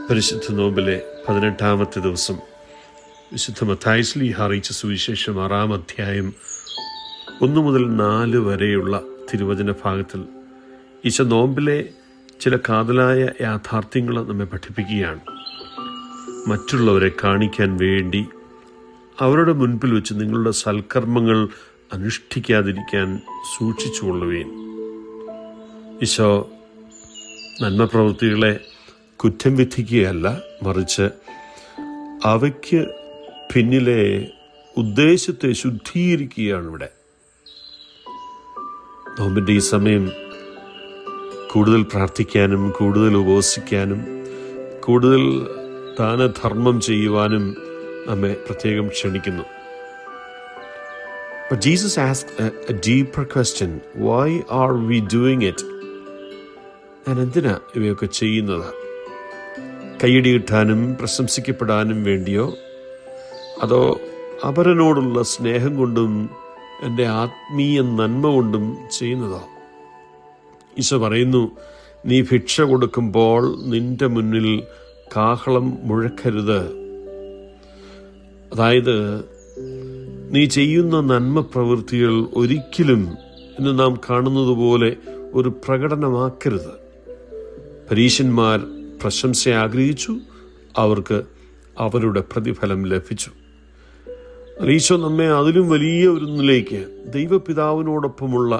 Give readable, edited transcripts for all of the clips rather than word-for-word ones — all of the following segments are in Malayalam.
പരിശുദ്ധ നോമ്പിലെ 18-ാമത്തെ ദിവസം വിശുദ്ധ മത്തായി ശ്ലീഹ അറിയിച്ച സുവിശേഷം 6-ാം അധ്യായം 1 മുതൽ 4 വരെയുള്ള തിരുവചന ഭാഗത്തിൽ ഈശോ നോമ്പിലെ ചില കാതലായ യാഥാർത്ഥ്യങ്ങൾ നമ്മെ പഠിപ്പിക്കുകയാണ്. മറ്റുള്ളവരെ കാണിക്കാൻ വേണ്ടി അവരുടെ മുൻപിൽ വെച്ച് നിങ്ങളുടെ സൽക്കർമ്മങ്ങൾ അനുഷ്ഠിക്കാതിരിക്കാൻ സൂക്ഷിച്ചുകൊള്ളുകയും. ഈശോ നന്മ പ്രവൃത്തികളെ കുറ്റം വിധിക്കുകയല്ല, മറിച്ച് അവയ്ക്ക് പിന്നിലെ ഉദ്ദേശത്തെ ശുദ്ധീകരിക്കുകയാണ് ഇവിടെ. നോമ്പിൻ്റെ ഈ സമയം കൂടുതൽ പ്രാർത്ഥിക്കാനും കൂടുതൽ ഉപവസിക്കാനും കൂടുതൽ ദാനധർമ്മം ചെയ്യുവാനും നമ്മെ പ്രത്യേകം ക്ഷണിക്കുന്നു. But Jesus asked a deeper question. Why are we doing it? ഞാൻ എന്തിനാ ഇവയൊക്കെ ചെയ്യുന്നത്? കയ്യടി കിട്ടാനും പ്രശംസിക്കപ്പെടാനും വേണ്ടിയോ, അതോ അപരനോടുള്ള സ്നേഹം കൊണ്ടും എൻ്റെ ആത്മീയ നന്മ കൊണ്ടും ചെയ്യുന്നതോ? ഈശോ പറയുന്നു, നീ ഭിക്ഷ കൊടുക്കുമ്പോൾ നിന്റെ മുന്നിൽ കാഹളം മുഴക്കരുത്. അതായത് നീ ചെയ്യുന്ന നന്മ പ്രവൃത്തികൾ ഒരിക്കലും ഇന്ന് നാം കാണുന്നത് പോലെ ഒരു പ്രകടനമാക്കരുത്. പരീശന്മാർ പ്രശംസ ആഗ്രഹിച്ചു, അവർക്ക് അവരുടെ പ്രതിഫലം ലഭിച്ചു. ഈശോ നമ്മെ അതിലും വലിയ ഒന്നിലേക്ക്, ദൈവപിതാവിനോടൊപ്പമുള്ള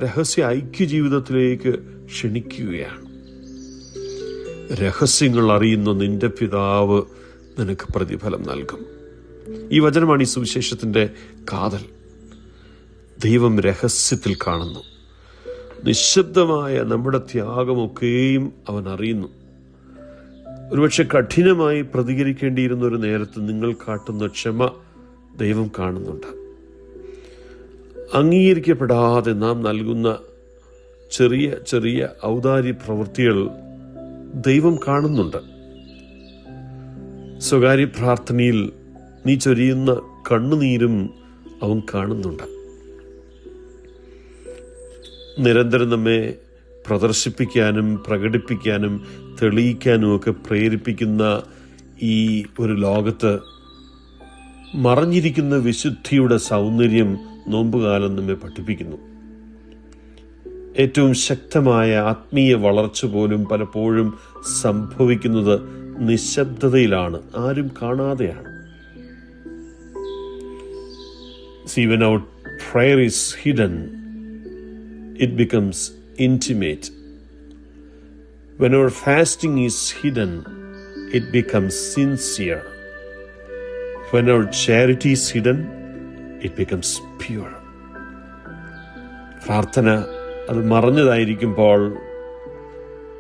രഹസ്യ ഐക്യജീവിതത്തിലേക്ക് ക്ഷണിക്കുകയാണ്. രഹസ്യങ്ങൾ അറിയുന്ന നിന്റെ പിതാവ് നിനക്ക് പ്രതിഫലം നൽകും. ഈ വചനമാണ് ഈ സുവിശേഷത്തിൻ്റെ കാതൽ. ദൈവം രഹസ്യത്തിൽ കാണുന്നു. നിശബ്ദമായ നമ്മുടെ ത്യാഗമൊക്കെയും അവൻ അറിയുന്നു. ഒരുപക്ഷെ കഠിനമായി പ്രതികരിക്കേണ്ടിയിരുന്ന ഒരു നേരത്ത് നിങ്ങൾ കാട്ടുന്ന ക്ഷമ ദൈവം കാണുന്നുണ്ട്. അംഗീകരിക്കപ്പെടാതെ നാം നൽകുന്ന ചെറിയ ചെറിയ ഔദാര്യ പ്രവൃത്തികൾ ദൈവം കാണുന്നുണ്ട്. സ്വകാര്യ പ്രാർത്ഥനയിൽ നീ ചൊരിയുന്ന കണ്ണുനീരും അവൻ കാണുന്നുണ്ട്. നിരന്തരം നമ്മെ പ്രദർശിപ്പിക്കാനും പ്രകടിപ്പിക്കാനും തെളിയിക്കാനും ഒക്കെ പ്രേരിപ്പിക്കുന്ന ഈ ഒരു ലോകത്ത് മറഞ്ഞിരിക്കുന്ന വിശുദ്ധിയുടെ സൗന്ദര്യം നോമ്പുകാലം നമ്മെ പഠിപ്പിക്കുന്നു. ഏറ്റവും ശക്തമായ ആത്മീയ വളർച്ച പോലും പലപ്പോഴും സംഭവിക്കുന്നത് നിശബ്ദതയിലാണ്, ആരും കാണാതെയാണ്. See, when our prayer is hidden, it becomes intimate. When our fasting is hidden, it becomes sincere. When our charity is hidden, it becomes pure. പ്രാർത്ഥന അത് മറഞ്ഞതായിരിക്കുമ്പോൾ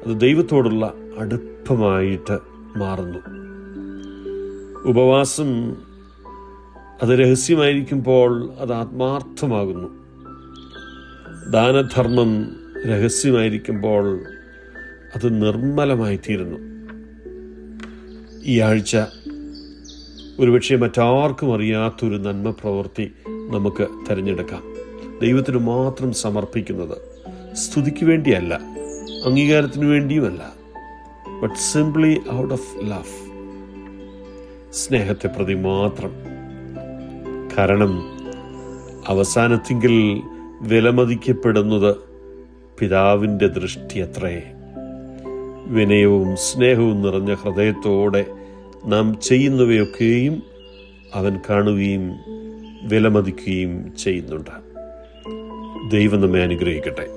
അത് ദൈവത്തോടുള്ള അടുപ്പമായിട്ട് മാറുന്നു. ഉപവാസം അത് രഹസ്യമായിരിക്കുമ്പോൾ അത് ആത്മാർത്ഥമാകുന്നു. ദാനധർമ്മം രഹസ്യമായിരിക്കുമ്പോൾ അത് നിർമ്മലമായിത്തീരുന്നു. ഈ ആഴ്ച ഒരുപക്ഷെ മറ്റാർക്കും അറിയാത്തൊരു നന്മ പ്രവൃത്തി നമുക്ക് തിരഞ്ഞെടുക്കാം. ദൈവത്തിന് മാത്രം സമർപ്പിക്കുന്നത്, സ്തുതിക്ക് വേണ്ടിയല്ല, അംഗീകാരത്തിന് വേണ്ടിയുമല്ല, but simply out of love, സ്നേഹത്തെ പ്രതി മാത്രം. കാരണം അവസാനത്തിങ്കിൽ വിലമതിക്കപ്പെടുന്നത് പിതാവിൻ്റെ ദൃഷ്ടി അത്രേ. വിനയവും സ്നേഹവും നിറഞ്ഞ ഹൃദയത്തോടെ നാം ചെയ്യുന്നവയൊക്കെയും അവൻ കാണുകയും വിലമതിക്കുകയും ചെയ്യുന്നുണ്ട്. ദൈവം നമ്മെ അനുഗ്രഹിക്കട്ടെ.